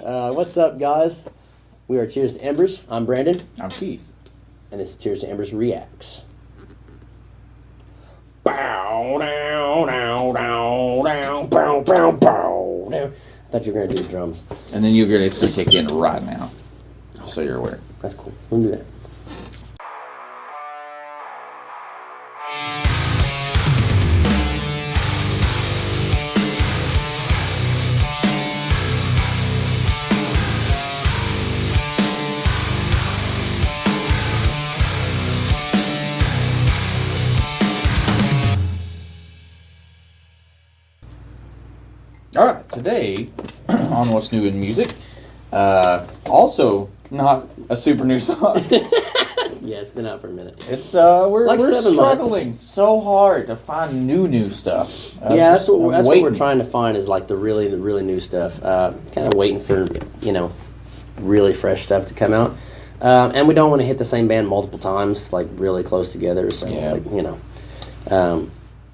What's up, guys? We are Cheers to Embers. I'm Brandon. I'm Keith. And this is Cheers to Embers Reacts. Bow, down, down, down, down, bow, bow, bow, down. I thought you were going to do the drums. And then it's going to kick in right now. So you're aware. That's cool. We'll do that. All right, today on What's New in Music, also not a super new song. Yeah, it's been out for a minute. It's we're 7 struggling months. so hard to find new stuff. Yeah, that's what we're trying to find is like the really new stuff. Kind of waiting for really fresh stuff to come out, and we don't want to hit the same band multiple times, like really close together. So yeah.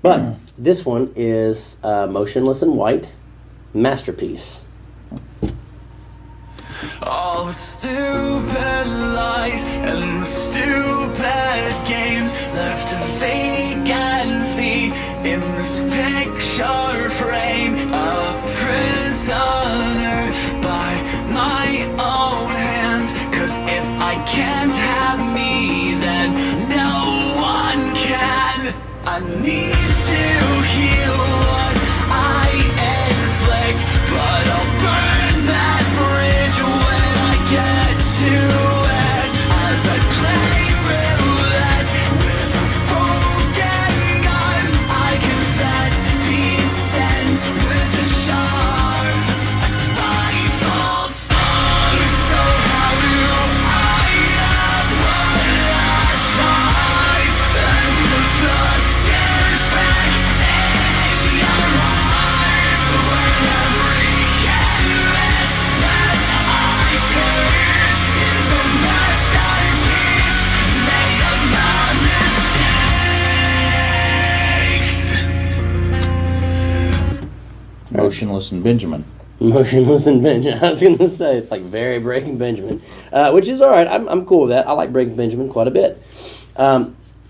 But this one is Motionless in White. Masterpiece. All the stupid lies and the stupid games left a vacancy in this picture frame. A prisoner by my own hands. 'Cause if I can't have me, then no one can. I need to heal what I inflict, but I'll burn that bridge when I get to it. As I play roulette with a broken gun, I confess these sends with a sharp and spiteful tongue. So how do I apologize and put the tears back in your eyes when every canvas that I paint is a masterpiece made of my mistakes? Motionless and Benjamin. Motionless and Benjamin. I was going to say, it's like very Breaking Benjamin, which is all right. I'm cool with that. I like Breaking Benjamin quite a bit. I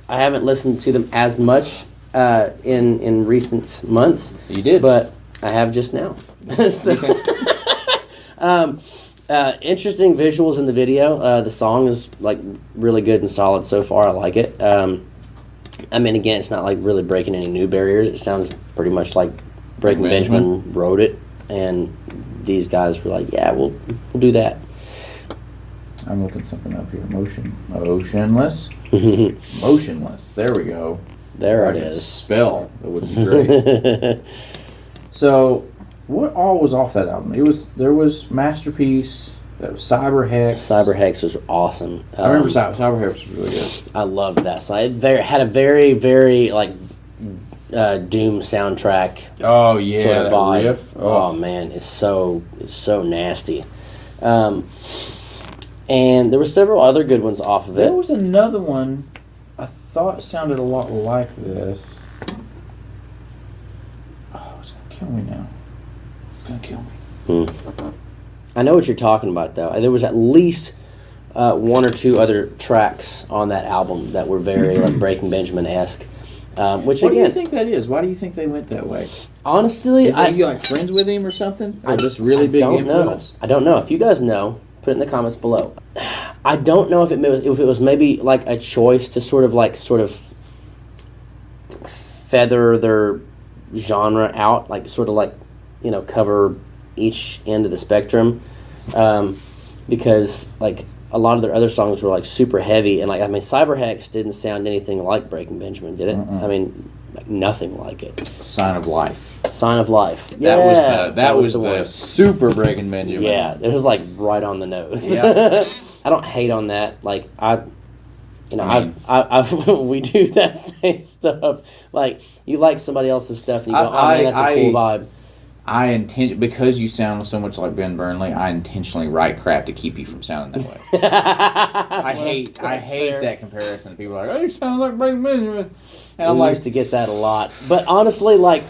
haven't listened to them as much in recent months. You did? But I have just now. So, interesting visuals in the video. The song is like really good and solid so far. I like it. I mean, again, it's not like really breaking any new barriers. It sounds pretty much like Breaking Benjamin wrote it, and these guys were like, "Yeah, we'll do that." I'm looking something up here. Motionless. Motionless. There we go. There If I it could is. Spell. That would be great. So, what all was off that album? There was Masterpiece. That was Cyber Hex. Cyber Hex was awesome. I remember Cyber Hex was really good. I loved that song. It had a very, very like Doom soundtrack. Oh yeah, sort of that vibe. riff. Oh man, it's so nasty. And there were several other good ones off of it. There was another one I thought sounded a lot like this. Oh, it's gonna kill me now. It's gonna kill me. I know what you're talking about, though. There was at least one or two other tracks on that album that were very like Breaking Benjamin-esque. Which What do again, you think that is? Why do you think they went that way? honestly, Are you like friends with him or something? Or just really I big don't influence? know. I don't know. If you guys know, put it in the comments below. I don't know if it was maybe like a choice to sort of feather their genre out, like sort of like cover each end of the spectrum, because like a lot of their other songs were like super heavy, and like I mean Cyber Hex didn't sound anything like Breaking Benjamin, did it? I mean, like, nothing like it. Sign of Life. Sign of Life. That was the one. super Breaking Benjamin. Yeah, it was like right on the nose. Yeah. I don't hate on that. Like I've we do that same stuff. Like you like somebody else's stuff, and you go, "Oh man, that's a cool vibe." Because you sound so much like Ben Burnley, I intentionally write crap to keep you from sounding that way. I hate that comparison. People are like, "Oh, you sound like Breaking Benjamin," and I'm I like, used to get that a lot. But honestly, like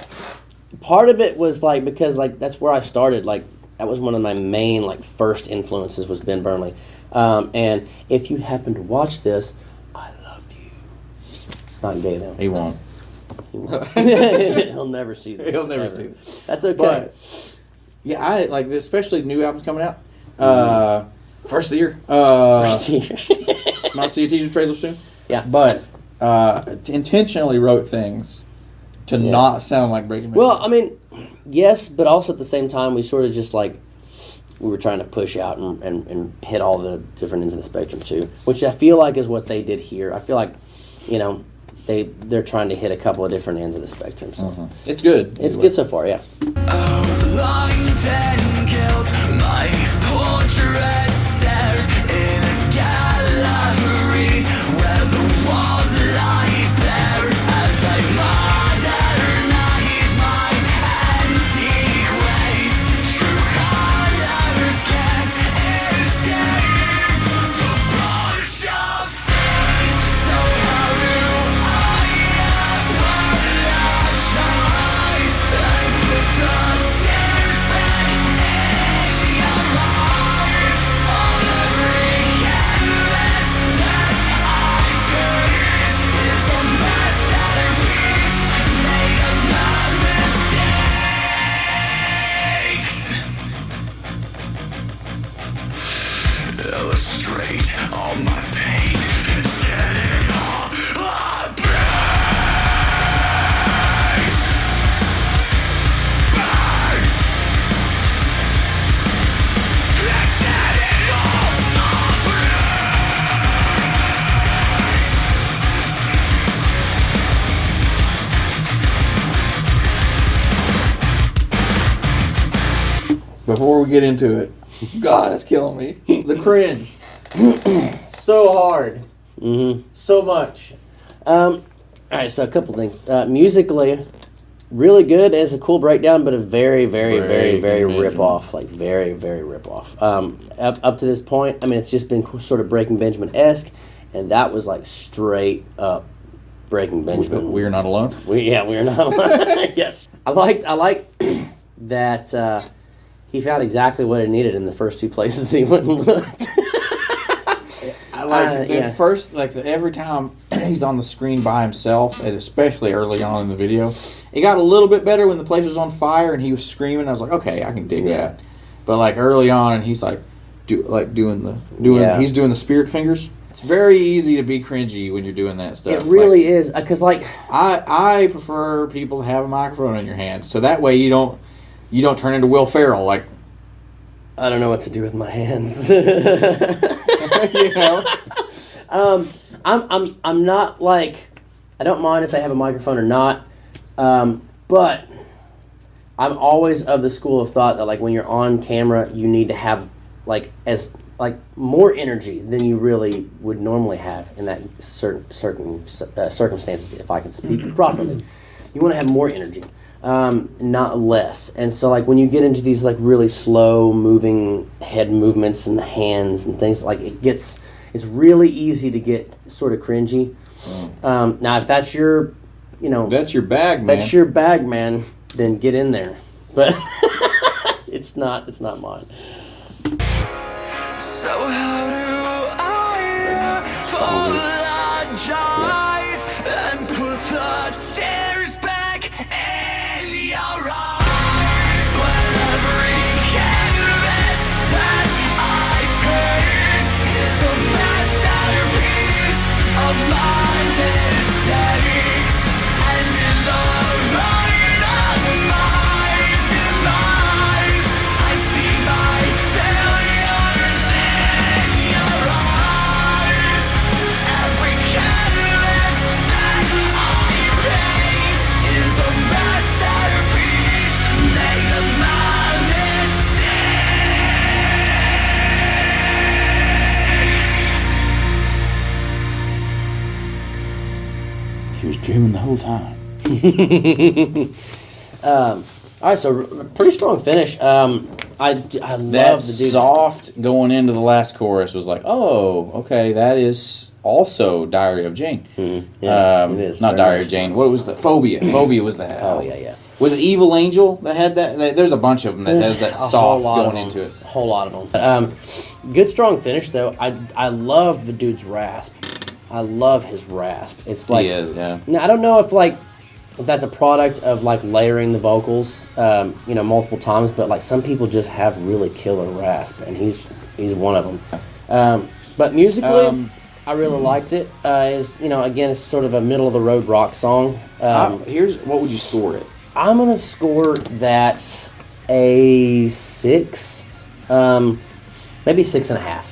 part of it was like because like that's where I started. Like That was one of my main like first influences was Ben Burnley. And if you happen to watch this, I love you. It's not gay though. He won't. He'll never see this. He'll never ever. see this. That's okay. But, yeah, I like this, especially new albums coming out. First of the year. Might see a teaser trailer soon. Yeah. But intentionally wrote things to not sound like Breaking Bad. Well, I mean, yes, but also at the same time, we sort of just like we were trying to push out and hit all the different ends of the spectrum too, which I feel like is what they did here. I feel like, you know, they're trying to hit a couple of different ends of the spectrum. So it's good. It's good so far, yeah. Blind and guilt, my portrait stares in a gallery where the walls lie bare as I modernize my antique ways. True colors can't escape the brush of fate. So how do I apologize and put the tears back in your eyes? On every canvas that I paint is a masterpiece made of my mistakes. Illustrate all my pain and set it all ablaze. Burn! Let's set it all ablaze. Before we get into it, God, it's killing me. The cringe. So hard. Mm-hmm. So much. All right, so a couple things. Musically, really good. It's a cool breakdown, but a very, very, very, very rip off. Like very, very rip off. Up to this point, I mean, it's just been sort of Breaking Benjamin-esque, and that was like straight up Breaking Benjamin. We are not alone. We are not alone. Yes, I like that he found exactly what he needed in the first two places that he went and looked. I like first, like every time he's on the screen by himself, and especially early on in the video, it got a little bit better when the place was on fire and he was screaming. I was like, okay, I can dig that. But like early on, and he's like, doing the spirit fingers. It's very easy to be cringy when you're doing that stuff. It really is, because like I prefer people to have a microphone in your hands, so that way you don't turn into Will Ferrell. Like, I don't know what to do with my hands. you know. I'm not like, I don't mind if they have a microphone or not, but I'm always of the school of thought that like when you're on camera, you need to have like more energy than you really would normally have in that certain circumstances. If I can speak properly, you want to have more energy. Not less. And so like when you get into these like really slow moving head movements and the hands and things, like it's really easy to get sort of cringy. Now if that's your, That's your bag, man. That's your bag, man, then get in there. But it's not mine. So how do I apologize and put the tears back in your eyes when every canvas that I paint is a masterpiece of my mistakes, and in the light of my demise I see my failures in your eyes. Every canvas that I paint is a masterpiece made of my mistakes. He was dreaming the whole time. All right, so pretty strong finish. I love That the dude's soft going into the last chorus was like, oh, okay, that is also Diary of Jane. Yeah, it is Not very Diary much. of Jane. What was the Phobia? Phobia was that. Oh yeah. Was it Evil Angel that had that? There's a bunch of them that has that A whole soft lot of going them. into it. A whole lot of them. Good strong finish though. I love the dude's rasp. I love his rasp. It's like He is, yeah. Now I don't know if that's a product of like layering the vocals, multiple times, but like some people just have really killer rasp, and he's one of them. But musically, I really liked it. Again, it's sort of a middle of the road rock song. Here's what would you score it? I'm gonna score that a 6, maybe 6.5.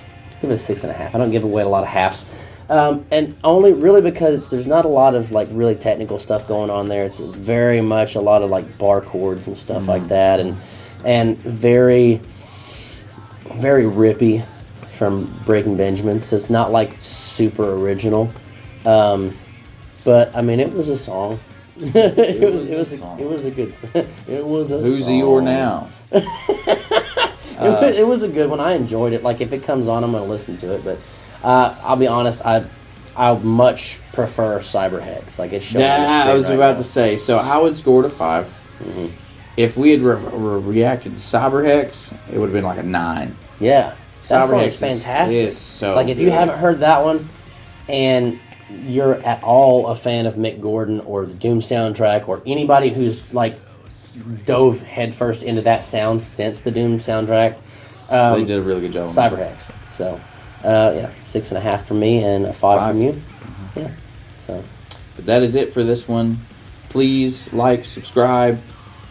Give it a 6.5. I don't give away a lot of halves, and only really because there's not a lot of like really technical stuff going on there. It's very much a lot of like bar chords and stuff like that, and very, very rippy from Breaking Benjamin. So it's not like super original, but I mean it was a song. It was a good song. It was a Who's song. Eeyore now? It was a good one. I enjoyed it. Like if it comes on, I'm gonna listen to it. But I'll be honest, I much prefer Cyberhex. Like it's showing. Yeah, I was about to say. So I would score it a 5. Mm-hmm. If we had reacted to Cyberhex, it would have been like a 9. Yeah, that song Cyberhex is fantastic. is so like if you good. haven't heard that one, and you're at all a fan of Mick Gordon or the Doom soundtrack, or anybody who's like dove headfirst into that sound since the Doom soundtrack, They did a really good job. on that. Cyberhex. So, 6.5 from me and a 5 from you. Mm-hmm. Yeah. So, But that is it for this one. Please like, subscribe,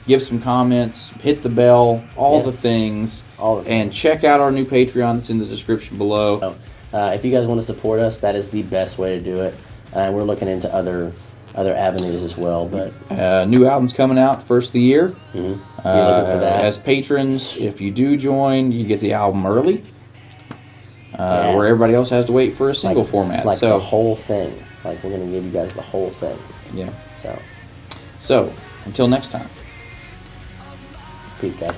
give some comments, hit the bell, all the things. And check out our new Patreon that's in the description below. if you guys want to support us, that is the best way to do it. And we're looking into other avenues as well. But new album's coming out first of the year. You're looking for that. As patrons, if you do join, you get the album early. Where everybody else has to wait for a single format. Like so the whole thing. Like we're going to give you guys the whole thing. yeah. So, So until next time. peace, guys.